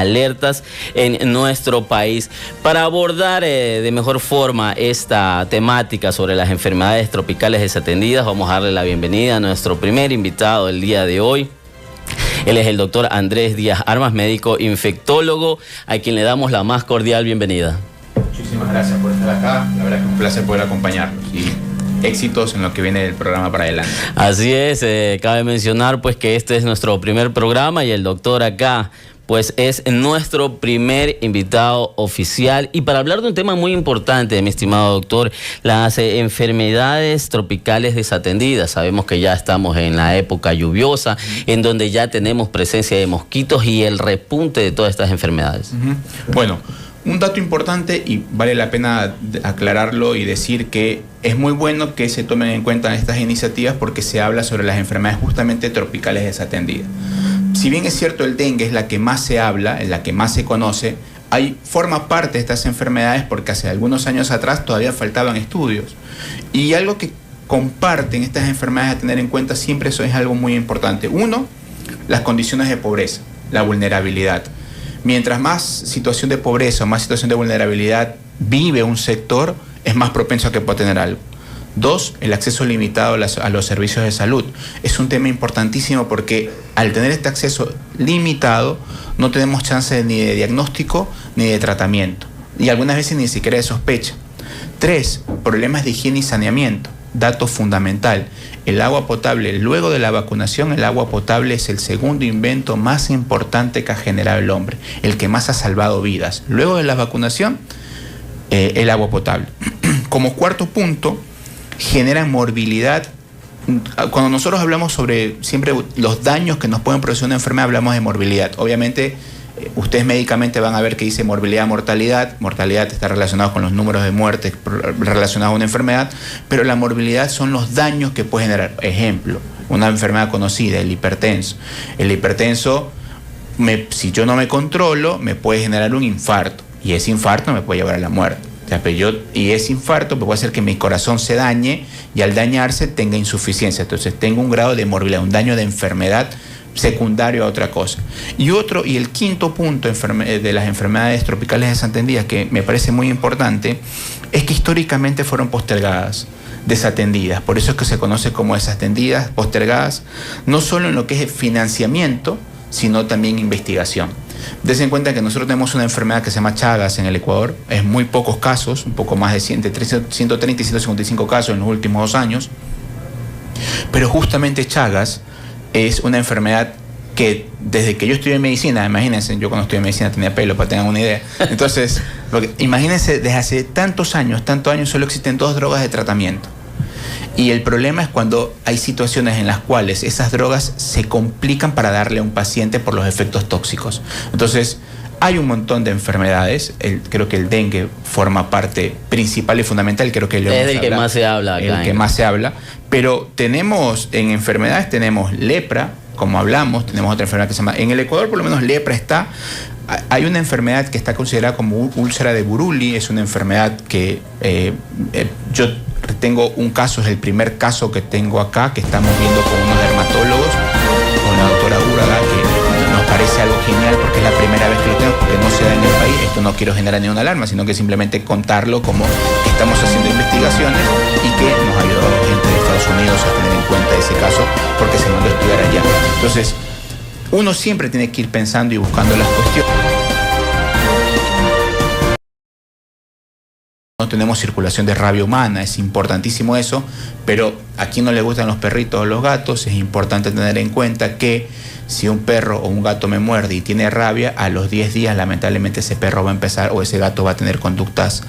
alertas en nuestro país. Para abordar de mejor forma esta temática sobre las enfermedades tropicales desatendidas, vamos a darle la bienvenida a nuestro primer invitado el día de hoy. Él es el doctor Andrés Díaz Armas, médico infectólogo, a quien le damos la más cordial bienvenida. Muchísimas gracias por estar acá. La verdad que es un placer poder acompañarlos y éxitos en lo que viene del programa para adelante. Así es, cabe mencionar pues que este es nuestro primer programa y el doctor acá pues es nuestro primer invitado oficial. Y para hablar de un tema muy importante, mi estimado doctor, las enfermedades tropicales desatendidas. Sabemos que ya estamos en la época lluviosa, en donde ya tenemos presencia de mosquitos y el repunte de todas estas enfermedades. Bueno, un dato importante y vale la pena aclararlo y decir que es muy bueno que se tomen en cuenta estas iniciativas porque se habla sobre las enfermedades justamente tropicales desatendidas. Si bien es cierto el dengue es la que más se habla, es la que más se conoce, forma parte de estas enfermedades porque hace algunos años atrás todavía faltaban estudios. Y algo que comparten estas enfermedades a tener en cuenta siempre, eso es algo muy importante. Uno, las condiciones de pobreza, la vulnerabilidad. Mientras más situación de pobreza o más situación de vulnerabilidad vive un sector, es más propenso a que pueda tener algo. Dos, el acceso limitado a los servicios de salud. Es un tema importantísimo porque al tener este acceso limitado no tenemos chance ni de diagnóstico ni de tratamiento y algunas veces ni siquiera de sospecha. Tres, problemas de higiene y saneamiento. Dato fundamental, el agua potable. Luego de la vacunación, el agua potable es el segundo invento más importante que ha generado el hombre, el que más ha salvado vidas. Luego de la vacunación, el agua potable. Como cuarto punto, genera morbilidad. Cuando nosotros hablamos sobre siempre los daños que nos pueden producir una enfermedad, hablamos de morbilidad. Obviamente, ustedes médicamente van a ver que dice morbilidad, mortalidad. Mortalidad está relacionado con los números de muertes relacionados a una enfermedad, pero la morbilidad son los daños que puede generar. Ejemplo, una enfermedad conocida, el hipertenso. El hipertenso, si yo no me controlo, me puede generar un infarto y ese infarto me puede llevar a la muerte. Y ese infarto puede hacer que mi corazón se dañe y al dañarse tenga insuficiencia. Entonces tengo un grado de morbilidad, un daño de enfermedad secundario a otra cosa. Y el quinto punto de las enfermedades tropicales desatendidas, que me parece muy importante, es que históricamente fueron postergadas, desatendidas. Por eso es que se conoce como desatendidas, postergadas, no solo en lo que es financiamiento, sino también investigación. Dense en cuenta que nosotros tenemos una enfermedad que se llama Chagas en el Ecuador. Es muy pocos casos, un poco más de 130 y 155 casos en los últimos 2 años. Pero justamente Chagas es una enfermedad que desde que yo estudié medicina, imagínense, yo cuando estudié medicina tenía pelo para que tengan una idea. Entonces, imagínense, desde hace tantos años solo existen 2 drogas de tratamiento. Y el problema es cuando hay situaciones en las cuales esas drogas se complican para darle a un paciente por los efectos tóxicos. Entonces, hay un montón de enfermedades. Creo que el dengue forma parte principal y fundamental. Creo que es el que más se habla acá. El que más se habla. Pero tenemos, en enfermedades tenemos lepra, como hablamos, tenemos otra enfermedad que se llama, en el Ecuador por lo menos lepra está. Hay una enfermedad que está considerada como úlcera de Buruli. Es una enfermedad que yo tengo un caso, es el primer caso que tengo acá, que estamos viendo con unos dermatólogos, con la doctora Úraga, que nos parece algo genial porque es la primera vez que lo tenemos, porque no se da en el país. Esto no quiero generar ninguna alarma, sino que simplemente contarlo como que estamos haciendo investigaciones y que nos ayudó gente de Estados Unidos a tener en cuenta ese caso porque se mandó a estudiar allá. Entonces, uno siempre tiene que ir pensando y buscando las cuestiones. No tenemos circulación de rabia humana, es importantísimo eso, pero a quien no le gustan los perritos o los gatos, es importante tener en cuenta que si un perro o un gato me muerde y tiene rabia, a los 10 días lamentablemente ese perro va a empezar o ese gato va a tener conductas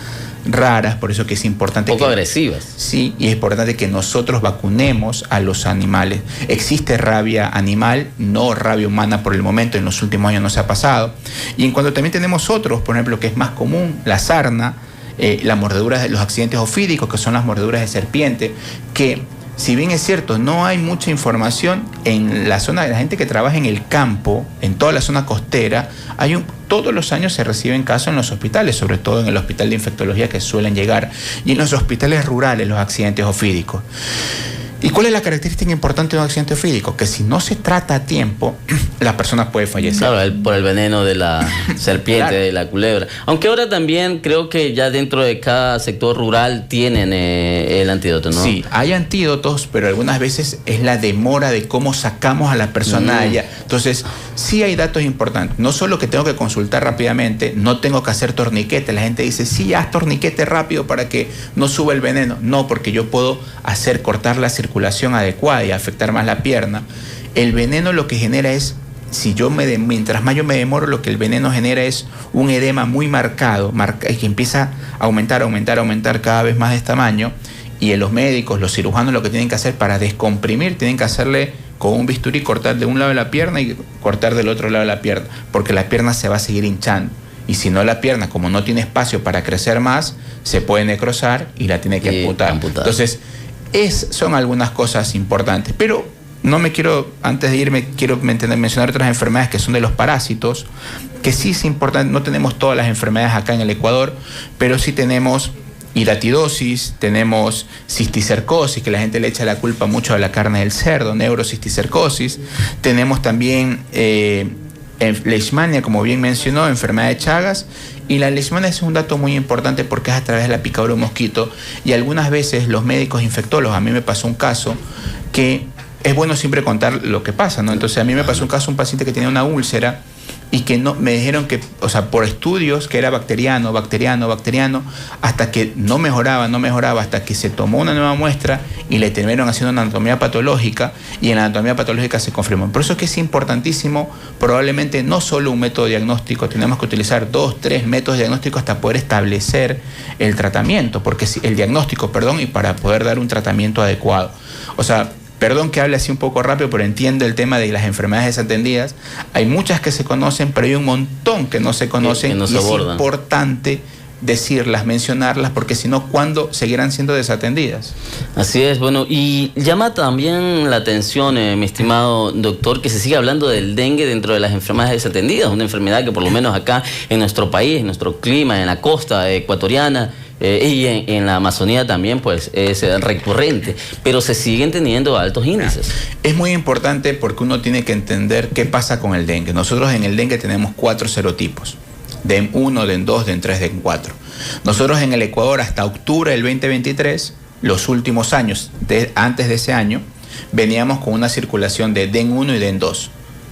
raras, por eso que es importante... Un poco agresivas. Sí, y es importante que nosotros vacunemos a los animales. Existe rabia animal, no rabia humana por el momento, en los últimos años no se ha pasado. Y en cuanto también tenemos otros, por ejemplo, que es más común, la sarna, las mordeduras, los accidentes ofídicos, que son las mordeduras de serpiente, que si bien es cierto, no hay mucha información en la zona de la gente que trabaja en el campo, en toda la zona costera, todos los años se reciben casos en los hospitales, sobre todo en el hospital de infectología que suelen llegar, y en los hospitales rurales los accidentes ofídicos. ¿Y cuál es la característica importante de un accidente ofídico? Que si no se trata a tiempo, la persona puede fallecer. Claro, por el veneno de la serpiente, claro, de la culebra. Aunque ahora también creo que ya dentro de cada sector rural tienen el antídoto, ¿no? Sí, hay antídotos, pero algunas veces es la demora de cómo sacamos a la persona allá. Entonces, sí hay datos importantes. No solo que tengo que consultar rápidamente, no tengo que hacer torniquete. La gente dice, sí, haz torniquete rápido para que no suba el veneno. No, porque yo puedo cortar la circulación adecuada y afectar más la pierna. El veneno lo que genera es, mientras más yo me demoro, lo que el veneno genera es un edema muy marcado, que empieza a aumentar cada vez más de tamaño, y los médicos, los cirujanos, lo que tienen que hacer para descomprimir, tienen que hacerle con un bisturí, cortar de un lado de la pierna y cortar del otro lado de la pierna, porque la pierna se va a seguir hinchando. Y si no, la pierna, como no tiene espacio para crecer más, se puede necrosar y la tiene que amputar. Entonces, son algunas cosas importantes, pero antes de irme, quiero mencionar otras enfermedades que son de los parásitos, que sí es importante. No tenemos todas las enfermedades acá en el Ecuador, pero sí tenemos hiratidosis, tenemos cisticercosis, que la gente le echa la culpa mucho a la carne del cerdo, neurocisticercosis, tenemos también leishmania, como bien mencionó, enfermedad de Chagas. Y la leishmania es un dato muy importante porque es a través de la picadura de un mosquito, y algunas veces los médicos infectólogos, a mí me pasó un caso que es bueno siempre contar lo que pasa, ¿no? Entonces a mí me pasó un caso, un paciente que tenía una úlcera y que me dijeron que, por estudios, que era bacteriano, hasta que no mejoraba, hasta que se tomó una nueva muestra y le terminaron haciendo una anatomía patológica, y en la anatomía patológica se confirmó. Por eso es que es importantísimo, probablemente no solo un método diagnóstico, tenemos que utilizar 2, 3 métodos diagnósticos hasta poder establecer el tratamiento, el diagnóstico, y para poder dar un tratamiento adecuado. Perdón que hable así un poco rápido, pero entiendo el tema de las enfermedades desatendidas. Hay muchas que se conocen, pero hay un montón que no se conocen, y es importante decirlas, mencionarlas, porque si no, ¿cuándo seguirán siendo desatendidas? Así es, bueno, y llama también la atención, mi estimado doctor, que se sigue hablando del dengue dentro de las enfermedades desatendidas, una enfermedad que por lo menos acá en nuestro país, en nuestro clima, en la costa ecuatoriana, y en la Amazonía también, pues es recurrente, pero se siguen teniendo altos índices. Es muy importante porque uno tiene que entender qué pasa con el dengue. Nosotros en el dengue tenemos 4 serotipos: DEM 1, DEM 2, DEM 3, DEM 4. Nosotros en el Ecuador, hasta octubre del 2023, los últimos años, antes de ese año, veníamos con una circulación de DEM 1 y DEM 2.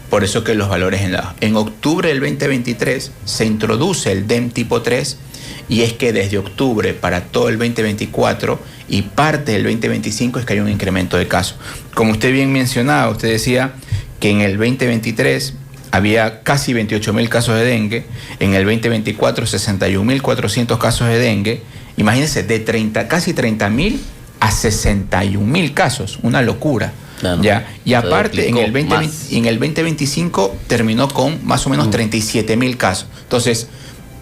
Por eso que los valores en octubre del 2023 se introduce el DEM tipo 3, y es que desde octubre para todo el 2024 y parte del 2025 es que hay un incremento de casos. Como usted bien mencionaba, usted decía que en el 2023 había casi 28.000 casos de dengue, en el 2024 61.400 casos de dengue. Imagínense, de casi 30.000 a 61.000 casos, una locura. Claro, ¿ya? Y aparte, en el 2025 terminó con más o menos 37.000 casos. Entonces,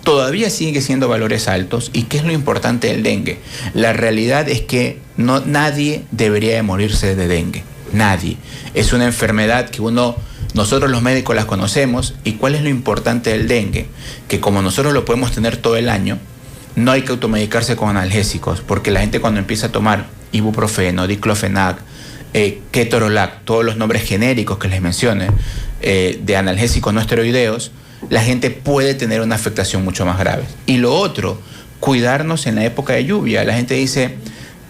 todavía sigue siendo valores altos. ¿Y qué es lo importante del dengue? La realidad es que nadie debería de morirse de dengue. Nadie. Es una enfermedad que nosotros los médicos las conocemos. ¿Y cuál es lo importante del dengue? Que como nosotros lo podemos tener todo el año, no hay que automedicarse con analgésicos, porque la gente cuando empieza a tomar ibuprofeno, diclofenac, ketorolac, todos los nombres genéricos que les mencioné, de analgésicos no esteroideos, la gente puede tener una afectación mucho más grave. Y lo otro, cuidarnos en la época de lluvia. La gente dice,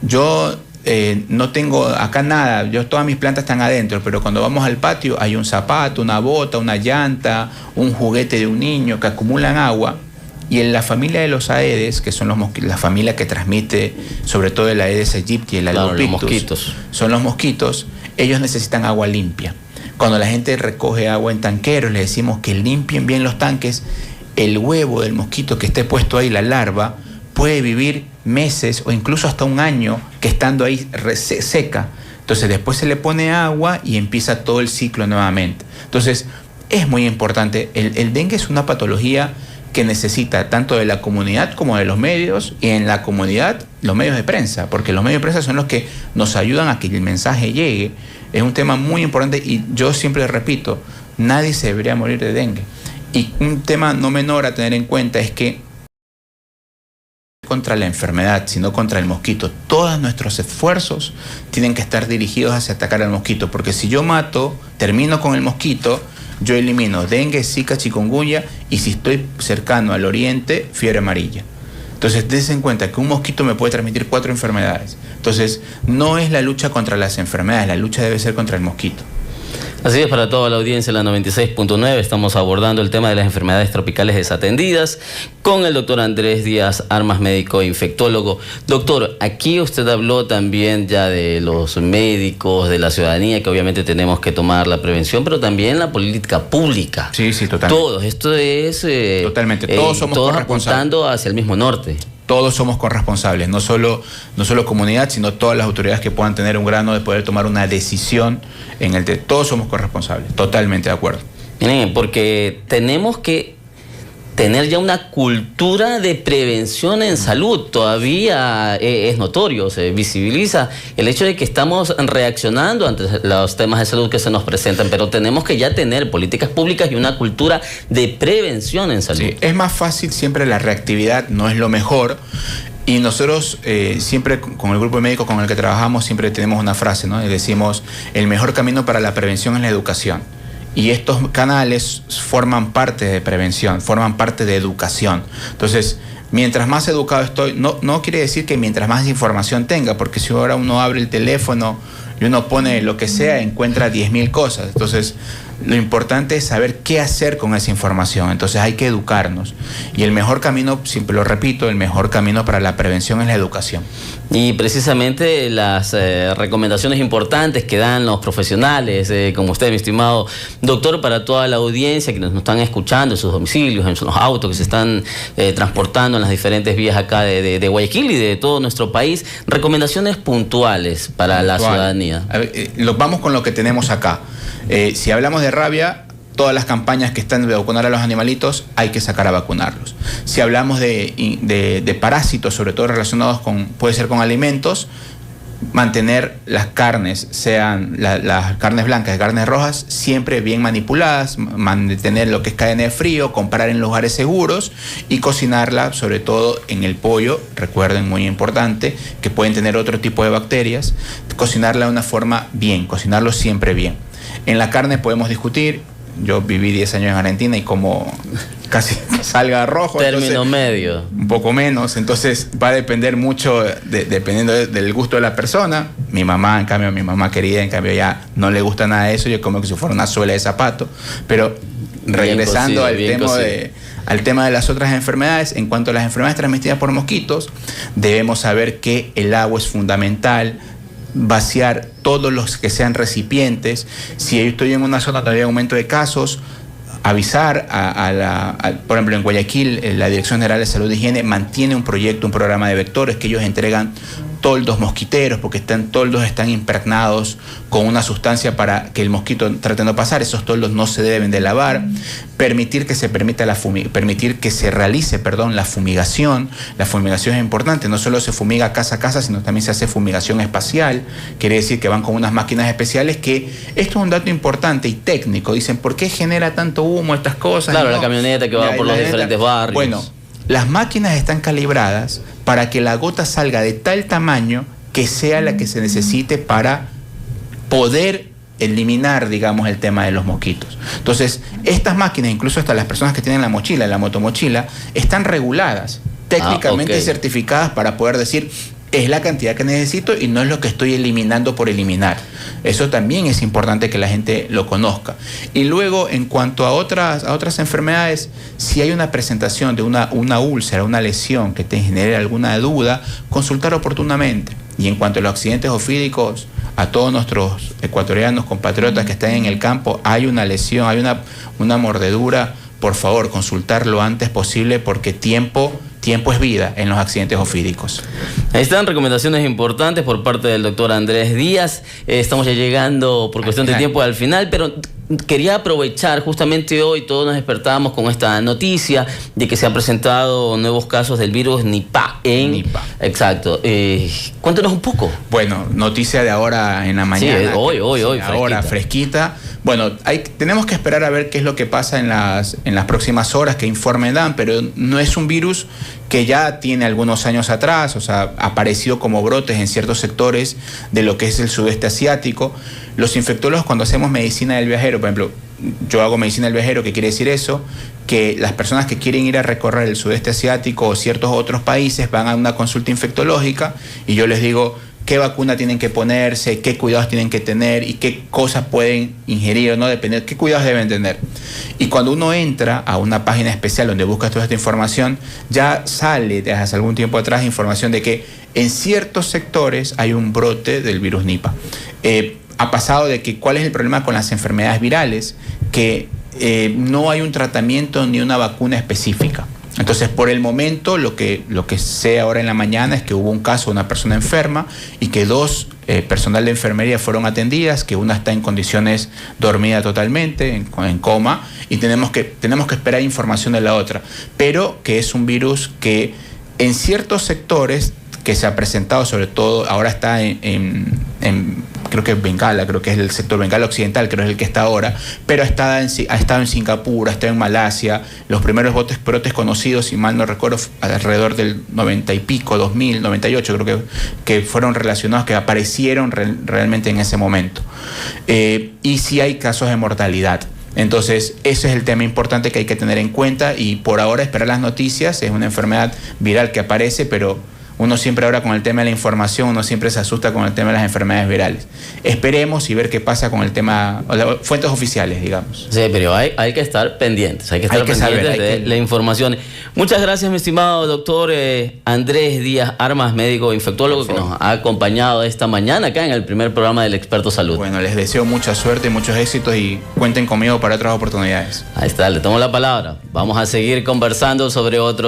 yo no tengo acá nada, todas mis plantas están adentro, pero cuando vamos al patio hay un zapato, una bota, una llanta, un juguete de un niño que acumulan agua. Y en la familia de los Aedes, que son la familia que transmite sobre todo el Aedes aegypti y el Albopictus, son los mosquitos, ellos necesitan agua limpia. Cuando la gente recoge agua en tanqueros, les decimos que limpien bien los tanques. El huevo del mosquito que esté puesto ahí, la larva, puede vivir meses o incluso hasta un año que estando ahí seca. Entonces después se le pone agua y empieza todo el ciclo nuevamente. Entonces es muy importante. El dengue es una patología que necesita tanto de la comunidad como de los medios, y en la comunidad los medios de prensa, porque los medios de prensa son los que nos ayudan a que el mensaje llegue. Es un tema muy importante y yo siempre repito, nadie se debería morir de dengue. Y un tema no menor a tener en cuenta es que contra la enfermedad, sino contra el mosquito. Todos nuestros esfuerzos tienen que estar dirigidos hacia atacar al mosquito, porque si yo termino con el mosquito, yo elimino dengue, zika, chikungunya, y si estoy cercano al oriente, fiebre amarilla. Entonces, dense en cuenta que un mosquito me puede transmitir 4 enfermedades. Entonces, no es la lucha contra las enfermedades, la lucha debe ser contra el mosquito. Así es, para toda la audiencia, la 96.9, estamos abordando el tema de las enfermedades tropicales desatendidas con el doctor Andrés Díaz Armas, médico e infectólogo. Doctor, aquí usted habló también ya de los médicos, de la ciudadanía, que obviamente tenemos que tomar la prevención, pero también la política pública. Sí, totalmente. Todos, esto es... totalmente, todos somos corresponsables. Apuntando hacia el mismo norte. Todos somos corresponsables, no solo comunidad, sino todas las autoridades que puedan tener un grano de poder tomar una decisión todos somos corresponsables, totalmente de acuerdo. Miren, porque tenemos que tener ya una cultura de prevención en salud. Todavía es notorio, se visibiliza el hecho de que estamos reaccionando ante los temas de salud que se nos presentan, pero tenemos que ya tener políticas públicas y una cultura de prevención en salud. Sí, es más fácil, siempre la reactividad no es lo mejor. Y nosotros siempre con el grupo de médicos con el que trabajamos siempre tenemos una frase, ¿no? Y decimos, el mejor camino para la prevención es la educación. Y estos canales forman parte de prevención, forman parte de educación. Entonces, mientras más educado estoy, no quiere decir que mientras más información tenga, porque si ahora uno abre el teléfono y uno pone lo que sea, encuentra 10.000 cosas. Entonces, lo importante es saber qué hacer con esa información. Entonces hay que educarnos. Y el mejor camino, siempre lo repito, el mejor camino para la prevención es la educación. Y precisamente las recomendaciones importantes que dan los profesionales, como usted, mi estimado doctor, para toda la audiencia que nos están escuchando en sus domicilios, en los autos que se están transportando en las diferentes vías acá de Guayaquil y de todo nuestro país, recomendaciones puntuales para la ciudadanía. A ver, vamos con lo que tenemos acá. Si hablamos de rabia, todas las campañas que están de vacunar a los animalitos, hay que sacar a vacunarlos. Si hablamos de parásitos, sobre todo relacionados puede ser con alimentos, mantener las carnes, sean las carnes blancas y carnes rojas, siempre bien manipuladas, mantener lo que es cadena de frío, comprar en lugares seguros y cocinarla, sobre todo en el pollo, recuerden, muy importante, que pueden tener otro tipo de bacterias, cocinarla de una forma bien, cocinarlo siempre bien. En la carne podemos discutir. Yo viví 10 años en Argentina y como casi salga rojo. Término medio. Un poco menos. Entonces va a depender mucho, dependiendo del gusto de la persona. Mi mamá, en cambio, mi mamá querida, en cambio, ya no le gusta nada de eso. Yo como que si fuera una suela de zapato. Pero regresando al tema de las otras enfermedades, en cuanto a las enfermedades transmitidas por mosquitos, debemos saber que el agua es fundamental. Vaciar todos los que sean recipientes. Si yo estoy en una zona donde hay aumento de casos, avisar por ejemplo, en Guayaquil, la Dirección General de Salud e Higiene mantiene un programa de vectores que ellos entregan toldos mosquiteros, porque toldos están impregnados con una sustancia para que el mosquito trate de no pasar. Esos toldos no se deben de lavar. Permitir que se realice la fumigación. La fumigación es importante, no solo se fumiga casa a casa, sino también se hace fumigación espacial. Quiere decir que van con unas máquinas especiales, que esto es un dato importante y técnico. Dicen, ¿por qué genera tanto humo estas cosas? Claro, la camioneta que va por los diferentes barrios. Bueno, las máquinas están calibradas para que la gota salga de tal tamaño que sea la que se necesite para poder eliminar, digamos, el tema de los mosquitos. Entonces, estas máquinas, incluso hasta las personas que tienen la mochila, la motomochila, están reguladas, técnicamente certificadas para poder decir, es la cantidad que necesito y no es lo que estoy eliminando por eliminar. Eso también es importante que la gente lo conozca. Y luego, en cuanto a otras enfermedades, si hay una presentación de una úlcera, una lesión que te genere alguna duda, consultar oportunamente. Y en cuanto a los accidentes ofídicos, a todos nuestros ecuatorianos, compatriotas que están en el campo, hay una lesión, hay una mordedura, por favor, consultar lo antes posible, porque tiempo es vida en los accidentes ofídicos. Ahí están recomendaciones importantes por parte del doctor Andrés Díaz. Estamos ya llegando por cuestión de tiempo al final, pero quería aprovechar, justamente hoy todos nos despertábamos con esta noticia de que se han presentado nuevos casos del virus Nipah Nipah. Exacto. Cuéntanos un poco. Bueno, noticia de ahora en la mañana. Sí, hoy. Ahora fresquita. Bueno, tenemos que esperar a ver qué es lo que pasa en las próximas horas, qué informe dan, pero no es un virus que ya tiene algunos años atrás, o sea, ha aparecido como brotes en ciertos sectores de lo que es el sudeste asiático. Los infectólogos, cuando hacemos medicina del viajero, por ejemplo, yo hago medicina del viajero, ¿qué quiere decir eso? Que las personas que quieren ir a recorrer el sudeste asiático o ciertos otros países van a una consulta infectológica y yo les digo qué vacuna tienen que ponerse, qué cuidados tienen que tener y qué cosas pueden ingerir o no, depender, qué cuidados deben tener. Y cuando uno entra a una página especial donde buscas toda esta información, ya sale desde hace algún tiempo atrás información de que en ciertos sectores hay un brote del virus Nipah. Ha pasado de que cuál es el problema con las enfermedades virales, que no hay un tratamiento ni una vacuna específica. Entonces, por el momento, lo que sé ahora en la mañana es que hubo un caso de una persona enferma y que dos personal de enfermería fueron atendidas, que una está en condiciones dormida totalmente, en coma, y tenemos que esperar información de la otra. Pero que es un virus que en ciertos sectores que se ha presentado, sobre todo ahora está en creo que Bengala, creo que es el sector Bengala Occidental, creo que es el que está ahora, pero ha estado en Singapur, ha estado en Malasia. Los primeros brotes conocidos, si mal no recuerdo, alrededor del 90 y pico, 2000, 98, creo que fueron relacionados, que aparecieron realmente en ese momento. Y sí hay casos de mortalidad. Entonces, ese es el tema importante que hay que tener en cuenta y por ahora esperar las noticias. Es una enfermedad viral que aparece, pero uno siempre ahora con el tema de la información, uno siempre se asusta con el tema de las enfermedades virales. Esperemos y ver qué pasa con el tema, o las fuentes oficiales, digamos. Sí, pero hay que estar pendientes, hay que estar pendientes de la información. Muchas gracias, mi estimado doctor Andrés Díaz Armas, médico infectólogo, que nos ha acompañado esta mañana acá en el primer programa del Experto Salud. Bueno, les deseo mucha suerte, muchos éxitos y cuenten conmigo para otras oportunidades. Ahí está, le tomo la palabra. Vamos a seguir conversando sobre otros